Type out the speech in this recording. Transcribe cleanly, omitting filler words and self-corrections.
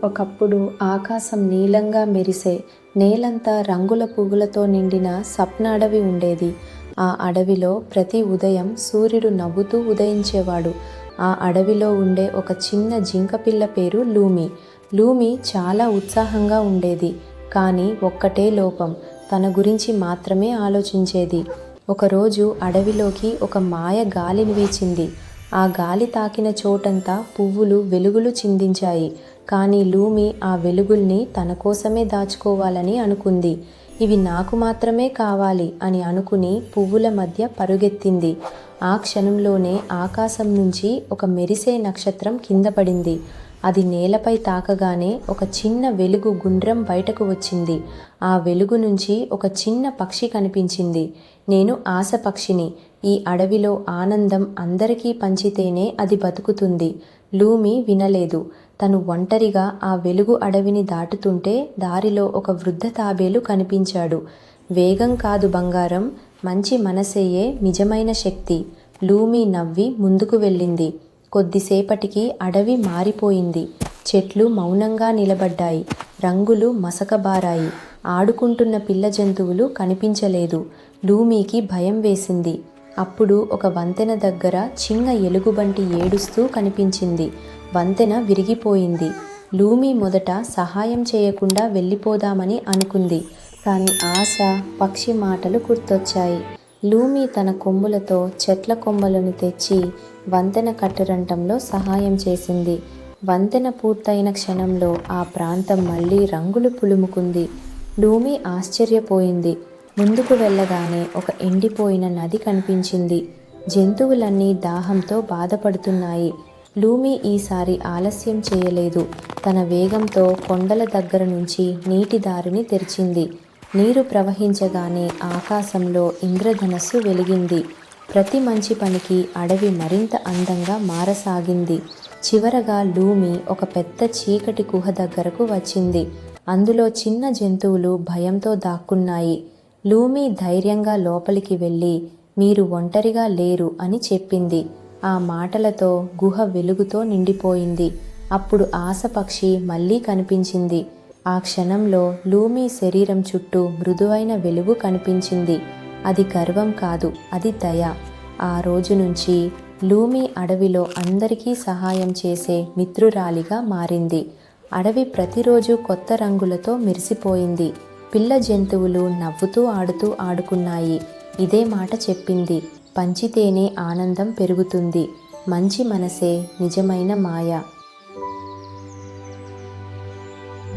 ఒకప్పుడు ఆకాశం నీలంగా మెరిసే, నేలంతా రంగుల పువ్వులతో నిండిన స్వప్న అడవి ఉండేది. ఆ అడవిలో ప్రతి ఉదయం సూర్యుడు నవ్వుతూ ఉదయించేవాడు. ఆ అడవిలో ఉండే ఒక చిన్న జింకపిల్ల పేరు లూమి. లూమి చాలా ఉత్సాహంగా ఉండేది. కానీ ఒక్కటే లోపం, తన గురించి మాత్రమే ఆలోచించేది. ఒకరోజు అడవిలోకి ఒక మాయ గాలిని వీచింది. ఆ గాలి తాకిన చోటంతా పువ్వులు వెలుగులు చిందించాయి. కానీ లూమి ఆ వెలుగుల్ని తన కోసమే దాచుకోవాలని అనుకుంది. ఇవి నాకు మాత్రమే కావాలి అని అనుకుని పువ్వుల మధ్య పరుగెత్తింది. ఆ క్షణంలోనే ఆకాశం నుంచి ఒక మెరిసే నక్షత్రం కింద పడింది. అది నేలపై తాకగానే ఒక చిన్న వెలుగు గుండ్రం బయటకు వచ్చింది. ఆ వెలుగు నుంచి ఒక చిన్న పక్షి కనిపించింది. నేను ఆశ పక్షిని. ఈ అడవిలో ఆనందం అందరికీ పంచితేనే అది బతుకుతుంది. లూమి వినలేదు. తను ఒంటరిగా ఆ వెలుగు అడవిని దాటుతుంటే దారిలో ఒక వృద్ధ తాబేలు కనిపించాడు. వేగం కాదు బంగారం, మంచి మనసేయే నిజమైన శక్తి. లూమి నవ్వి ముందుకు వెళ్ళింది. కొద్దిసేపటికి అడవి మారిపోయింది. చెట్లు మౌనంగా నిలబడ్డాయి. రంగులు మసకబారాయి. ఆడుకుంటున్న పిల్ల జంతువులు కనిపించలేదు. లూమీకి భయం వేసింది. అప్పుడు ఒక వంతెన దగ్గర చిన్న ఎలుగుబంటి ఏడుస్తూ కనిపించింది. వంతెన విరిగిపోయింది. లూమి మొదట సహాయం చేయకుండా వెళ్ళిపోదామని అనుకుంది. కానీ ఆశ పక్షి మాటలు గుర్తొచ్చాయి. లూమి తన కొమ్ములతో చెట్ల కొమ్మలను తెచ్చి వంతెన కట్టడంలో సహాయం చేసింది. వంతెన పూర్తయిన క్షణంలో ఆ ప్రాంతం మళ్ళీ రంగులు పులుముకుంది. లూమి ఆశ్చర్యపోయింది. ముందుకు వెళ్ళగానే ఒక ఎండిపోయిన నది కనిపించింది. జంతువులన్నీ దాహంతో బాధపడుతున్నాయి. లూమి ఈసారి ఆలస్యం చేయలేదు. తన వేగంతో కొండల దగ్గర నుంచి నీటి దారిని తెరిచింది. నీరు ప్రవహించగానే ఆకాశంలో ఇంద్రధనస్సు వెలిగింది. ప్రతి మంచి పనికి అడవి మరింత అందంగా మారసాగింది. చివరగా లూమి ఒక పెద్ద చీకటి గుహ దగ్గరకు వచ్చింది. అందులో చిన్న జంతువులు భయంతో దాక్కున్నాయి. లూమి ధైర్యంగా లోపలికి వెళ్ళి, మీరు ఒంటరిగా లేరు అని చెప్పింది. ఆ మాటలతో గుహ వెలుగుతో నిండిపోయింది. అప్పుడు ఆశపక్షి మళ్ళీ కనిపించింది. ఆ క్షణంలో లూమి శరీరం చుట్టూ మృదువైన వెలుగు కనిపించింది. అది గర్వం కాదు, అది దయ. ఆ రోజు నుంచి లూమి అడవిలో అందరికీ సహాయం చేసే మిత్రురాలిగా మారింది. అడవి ప్రతిరోజు కొత్త రంగులతో మెరిసిపోయింది. పిల్ల జంతువులు నవ్వుతూ ఆడుకున్నాయి. ఇదే మాట చెప్పింది, పంచితేనే ఆనందం పెరుగుతుంది. మంచి మనసే నిజమైన మాయ.